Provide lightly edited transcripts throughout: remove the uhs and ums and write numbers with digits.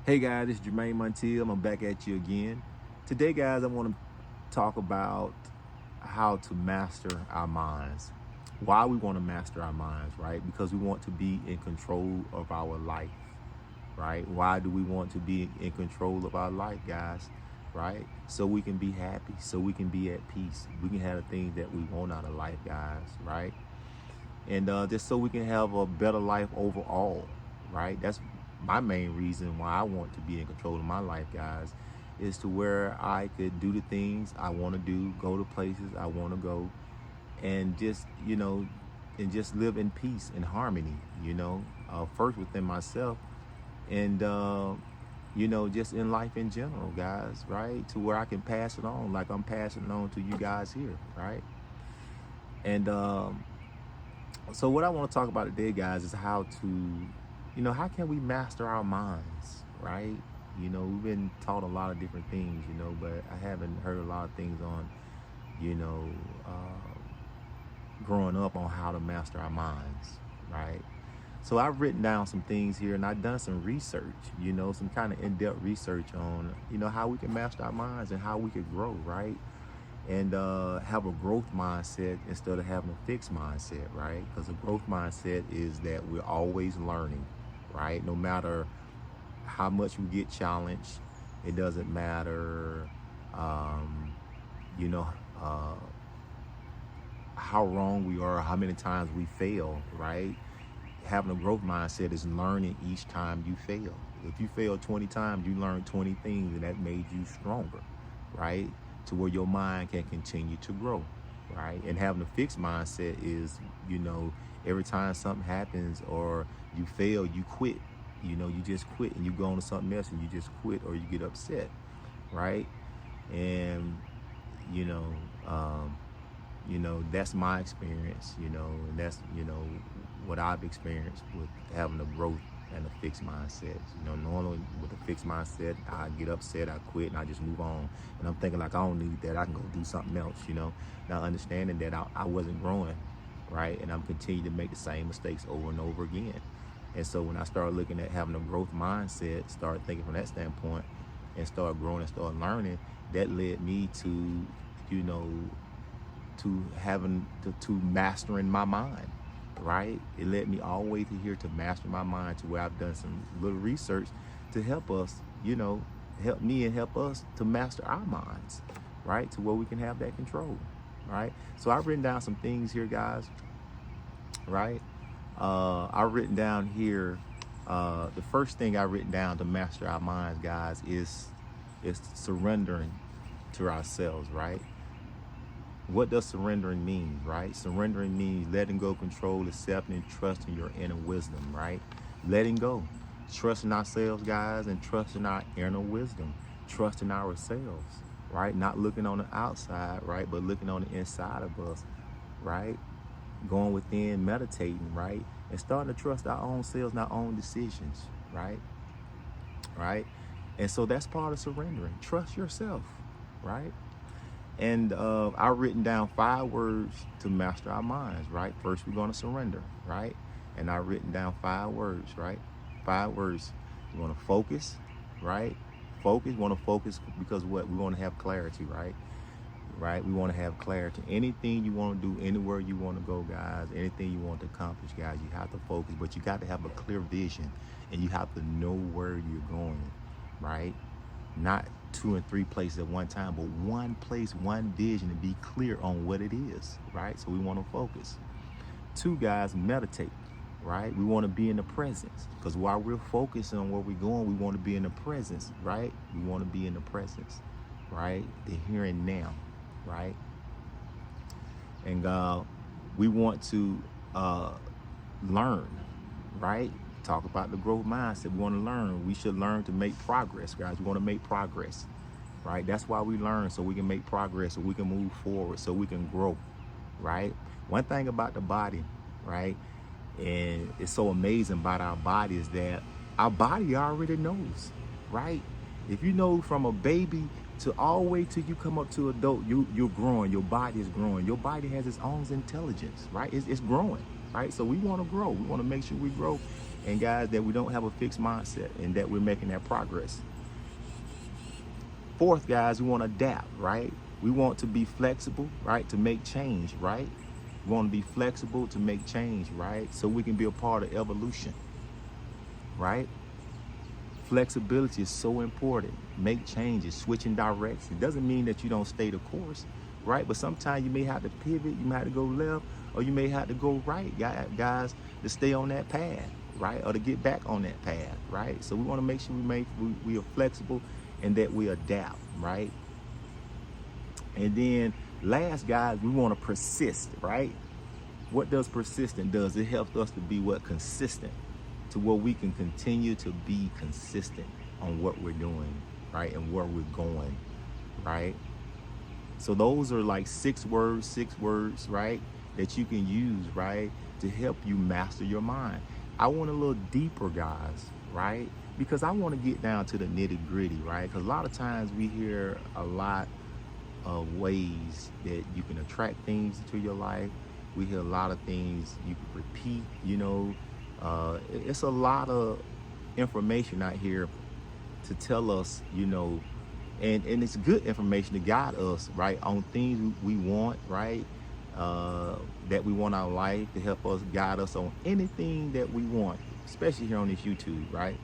Hey guys, this is Jermaine Montiel. I'm back at you again. Today, guys, I want to talk about how to master our minds. Why we want to master our minds, right? Because we want to be in control of our life, right? Why do we want to be in control of our life, guys? Right? So we can be happy, so we can be at peace. We can have the things that we want out of life, guys, right? And just so we can have a better life overall, right? That's my main reason why I want to be in control of my life, guys, is to where I could do the things I want to do, go to places I want to go, and just live in peace and harmony, first within myself and, just in life in general, guys, right? To where I can pass it on like I'm passing it on to you guys here, right? And, so what I want to talk about today, guys, is how can we master our minds, right? We've been taught a lot of different things, but I haven't heard a lot of things on, you know, growing up on how to master our minds, right? So I've written down some things here and I've done some research, some kind of in-depth research on, how we can master our minds and how we could grow, right? And have a growth mindset instead of having a fixed mindset, right? Because a growth mindset is that we're always learning, right? No matter how much we get challenged, it doesn't matter, um, you know, uh, how wrong we are, how many times we fail, right? Having a growth mindset is learning each time you fail. If you fail 20 times, you learn 20 things and that made you stronger, right? To where your mind can continue to grow, right? And having a fixed mindset is, every time something happens or you fail, you quit. You just quit and you go on to something else and you just quit or you get upset, right? And, you know, um, that's my experience, and that's, what I've experienced with having a growth and a fixed mindset. Normally with a fixed mindset, I get upset, I quit, and I just move on. And I'm thinking like, I don't need that. I can go do something else, Not understanding that I wasn't growing, right? And I'm continuing to make the same mistakes over and over again. And so when I started looking at having a growth mindset, started thinking from that standpoint and start growing and start learning, that led me to, you know, to having to mastering my mind, right? It led me all the way to here to master my mind, to where I've done some little research to help us, help me and help us to master our minds, right? To where we can have that control, right? So I've written down some things here, guys, right? I've written down here, the first thing I've written down to master our minds, guys, is surrendering to ourselves, right? What does surrendering mean, right? Surrendering means letting go, control, accepting, and trusting your inner wisdom, right? Letting go, trusting ourselves, guys, and trusting our inner wisdom, trusting ourselves, right? Not looking on the outside, right? But looking on the inside of us, right? Going within, meditating, right? And starting to trust our own selves and our own decisions, right? Right? And so that's part of surrendering. Trust yourself, right? And I've written down 5 words to master our minds, right? First, we're going to surrender, right? And I've written down 5 words, right? 5 words. You want to focus, right? Focus. We want to focus because what? We want to have clarity, right? Right? We want to have clarity. Anything you want to do, anywhere you want to go, guys, anything you want to accomplish, guys, you have to focus. But you got to have a clear vision and you have to know where you're going, right? Not 2 and 3 places at one time, but one place, one vision, and be clear on what it is, right? So we want to focus. 2, guys, meditate, right? We want to be in the presence because while we're focusing on where we're going, we want to be in the presence, right? We want to be in the presence, right? The here and now, right? And we want to learn, right? Talk about the growth mindset. We want to learn. We should learn to make progress, guys. We want to make progress, right? That's why we learn, so we can make progress, so we can move forward, so we can grow, right? One thing about the body, right? And it's so amazing about our body is that our body already knows, right? If you know from a baby to all the way till you come up to adult, you're growing. Your body is growing. Your body has its own intelligence, right? It's growing, right? So we want to grow. We want to make sure we grow And guys, that we don't have a fixed mindset and that we're making that progress. Fourth, guys, we want to adapt, right? We want to be flexible, right? To make change, right? We want to be flexible to make change, right? So we can be a part of evolution, right? Flexibility is so important. Make changes, switching directions. It doesn't mean that you don't stay the course, right? But sometimes you may have to pivot, you may have to go left, or you may have to go right, guys, to stay on that path, right? Or to get back on that path, right? So we want to make sure we are flexible and that we adapt, right? And then last, guys, we want to persist, right? What does persistent does? It helps us to be consistent, to where we can continue to be consistent on what we're doing, right? And where we're going, right? So those are like six words, right? That you can use, right? To help you master your mind. I want a little deeper, guys, right? Because I want to get down to the nitty gritty, right? Because a lot of times we hear a lot of ways that you can attract things into your life. We hear a lot of things you can repeat, it's a lot of information out here to tell us, and it's good information to guide us, right, on things we want, right, that we want our life, to help us guide us on anything that we want, especially here on this YouTube, right?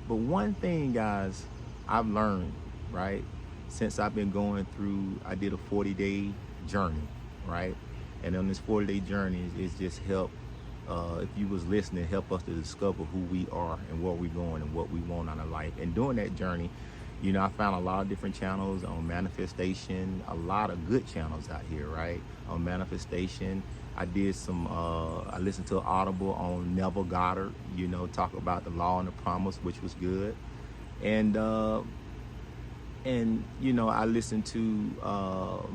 But one thing, guys, I've learned, right, since I've been going through, I did a 40-day journey, right? And on this 40-day journey, it's just helped, if you was listening, help us to discover who we are and where we're going and what we want out of life. And during that journey, I found a lot of different channels on manifestation, a lot of good channels out here, right? On manifestation, I did I listened to an Audible on Neville Goddard, talk about the law and the promise, which was good. And I listened to,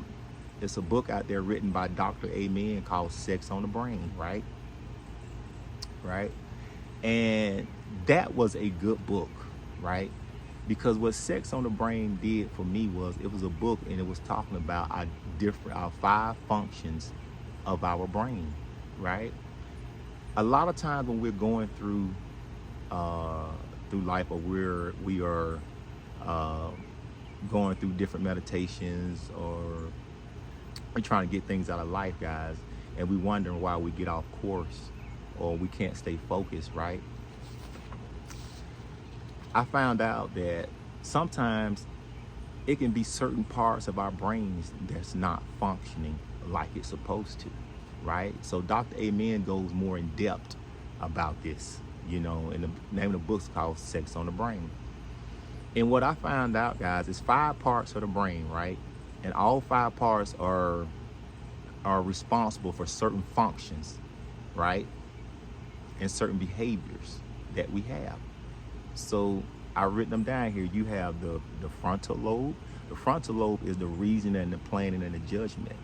it's a book out there written by Dr. Amen called Sex on the Brain, right? And that was a good book, right? Because what Sex on the Brain did for me was, it was a book and it was talking about our 5 functions of our brain, right? A lot of times when we're going through life, or we are going through different meditations, or we're trying to get things out of life, guys, and we wondering why we get off course or we can't stay focused, right? I found out that sometimes it can be certain parts of our brains that's not functioning like it's supposed to, right? So Dr. Amen goes more in depth about this, and the name of the book's called Sex on the Brain. And what I found out, guys, is 5 parts of the brain, right? And all 5 parts are responsible for certain functions, right? And certain behaviors that we have. So I've written them down here. You have the frontal lobe. The frontal lobe is the reasoning and the planning and the judgment.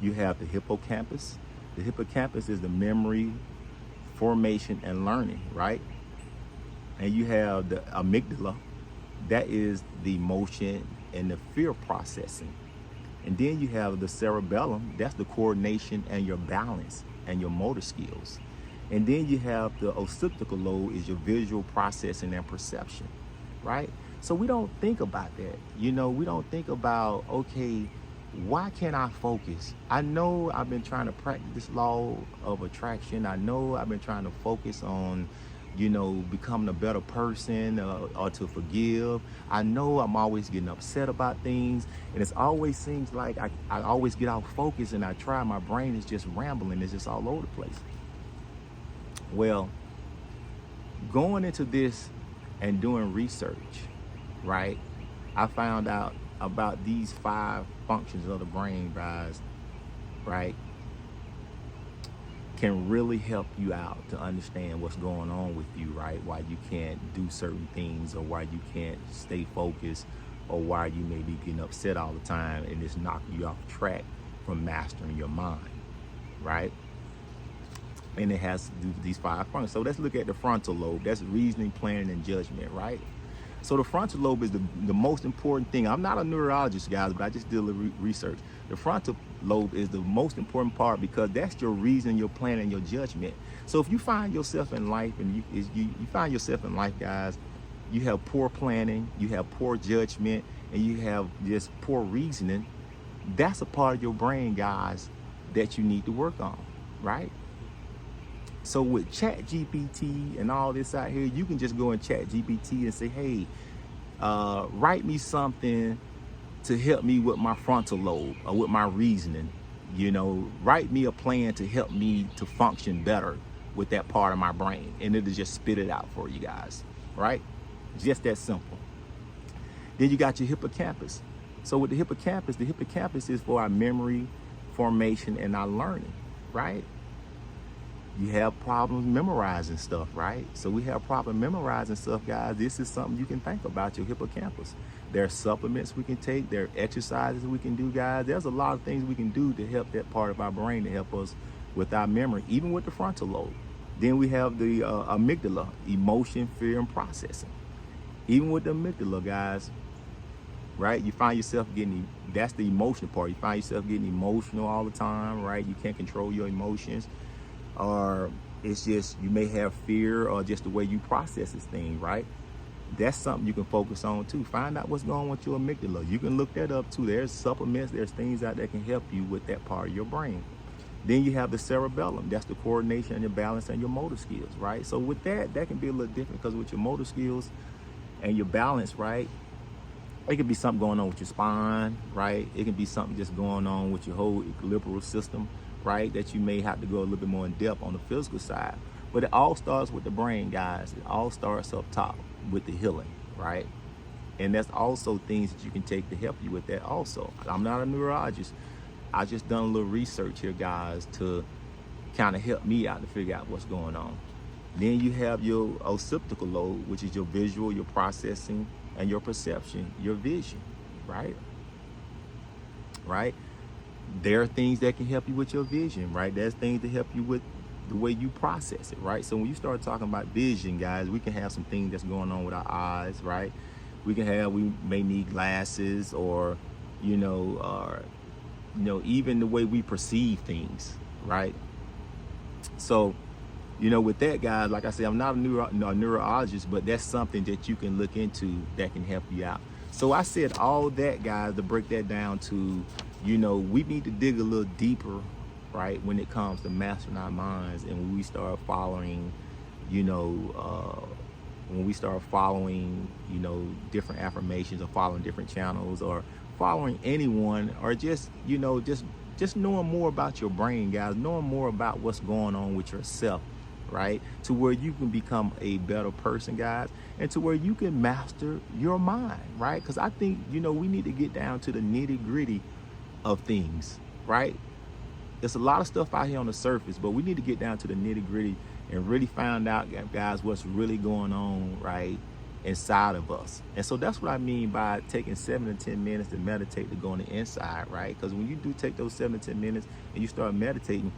You have the hippocampus. The hippocampus is the memory, formation, and learning, right? And you have the amygdala. That is the emotion and the fear processing. And then you have the cerebellum. That's the coordination and your balance and your motor skills. And then you have the occipital lobe, is your visual processing and perception, right? So we don't think about that. We don't think about, okay, why can't I focus? I know I've been trying to practice this law of attraction. I know I've been trying to focus on, becoming a better person, or to forgive. I know I'm always getting upset about things, and it always seems like I always get off focus, and my brain is just rambling. It's just all over the place. Well, going into this and doing research, right, I found out about these 5 functions of the brain, guys, right, can really help you out to understand what's going on with you, right? Why you can't do certain things, or why you can't stay focused, or why you may be getting upset all the time, and it's knocking you off track from mastering your mind, right? And it has to do with these 5 functions. So let's look at the frontal lobe. That's reasoning, planning, and judgment, right? So the frontal lobe is the most important thing. I'm not a neurologist, guys, but I just did a little research. The frontal lobe is the most important part because that's your reason, your plan, and your judgment. So if you find yourself in life and you find yourself in life, guys, you have poor planning, you have poor judgment, and you have just poor reasoning, that's a part of your brain, guys, that you need to work on, right? So with ChatGPT and all this out here, you can just go in ChatGPT and say, hey, write me something to help me with my frontal lobe or with my reasoning. You know, write me a plan to help me to function better with that part of my brain. And it'll just spit it out for you guys, right? Just that simple. Then you got your hippocampus. So with the hippocampus is for our memory formation and our learning, right? You have problems memorizing stuff, right? So we have problem memorizing stuff, guys. This is something you can think about, your hippocampus. There are supplements we can take. There are exercises we can do, guys. There's a lot of things we can do to help that part of our brain, to help us with our memory, even with the frontal lobe. Then we have the amygdala, emotion, fear, and processing. Even with the amygdala, guys, right? You find yourself getting, that's the emotional part. You find yourself getting emotional all the time, right? You can't control your emotions. Or it's just, you may have fear or just the way you process this thing, right? That's something you can focus on too. Find out what's going on with your amygdala. You can look that up too. There's supplements, there's things out there that can help you with that part of your brain. Then you have the cerebellum. That's the coordination and your balance and your motor skills, right? So with that can be a little different because with your motor skills and your balance, right? It could be something going on with your spine, right? It can be something just going on with your whole equilibrium system, right? That you may have to go a little bit more in depth on the physical side. But it all starts with the brain, guys. It all starts up top with the healing, right? And that's also things that you can take to help you with that also. I'm not a neurologist. I just done a little research here, guys, to kind of help me out to figure out what's going on. Then you have your occipital lobe, which is your visual, your processing, and your perception, your vision, right? Right? There are things that can help you with your vision, right? There's things to help you with the way you process it, right? So when you start talking about vision, guys, we can have some things that's going on with our eyes, right? We may need glasses, or, even the way we perceive things, right? So, with that, guys, like I said, I'm not a neurologist, but that's something that you can look into that can help you out. So I said all that, guys, to break that down to, we need to dig a little deeper, right, when it comes to mastering our minds. And when we start following, different affirmations, or following different channels, or following anyone, or just knowing more about your brain, guys, knowing more about what's going on with yourself, right? To where you can become a better person, guys, and to where you can master your mind, right? Because I think, we need to get down to the nitty-gritty of things, right? There's a lot of stuff out here on the surface, but we need to get down to the nitty-gritty and really find out, guys, what's really going on, right, inside of us. And so that's what I mean by taking 7 to 10 minutes to meditate, to go on the inside, right? Because when you do take those 7 to 10 minutes and you start meditating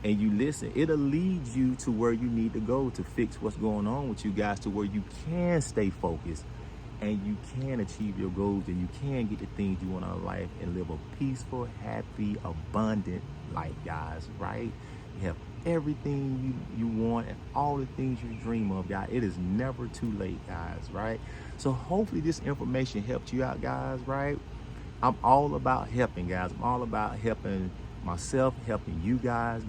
and you listen, it'll lead you to where you need to go to fix what's going on with you, guys, to where you can stay focused and you can achieve your goals, and you can get the things you want out of life and live a peaceful, happy, abundant life, guys, right? You have everything you want and all the things you dream of, guys. It is never too late, guys, right? So hopefully this information helped you out, guys, right? I'm all about helping, guys. I'm all about helping myself, helping you guys,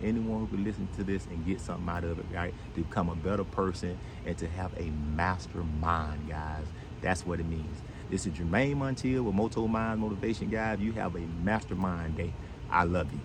anyone who can listen to this and get something out of it, right? To become a better person and to have a mastermind, guys. That's what it means. This is Jermaine Montiel with Moto Mind Motivation, guys. You have a mastermind day. I love you.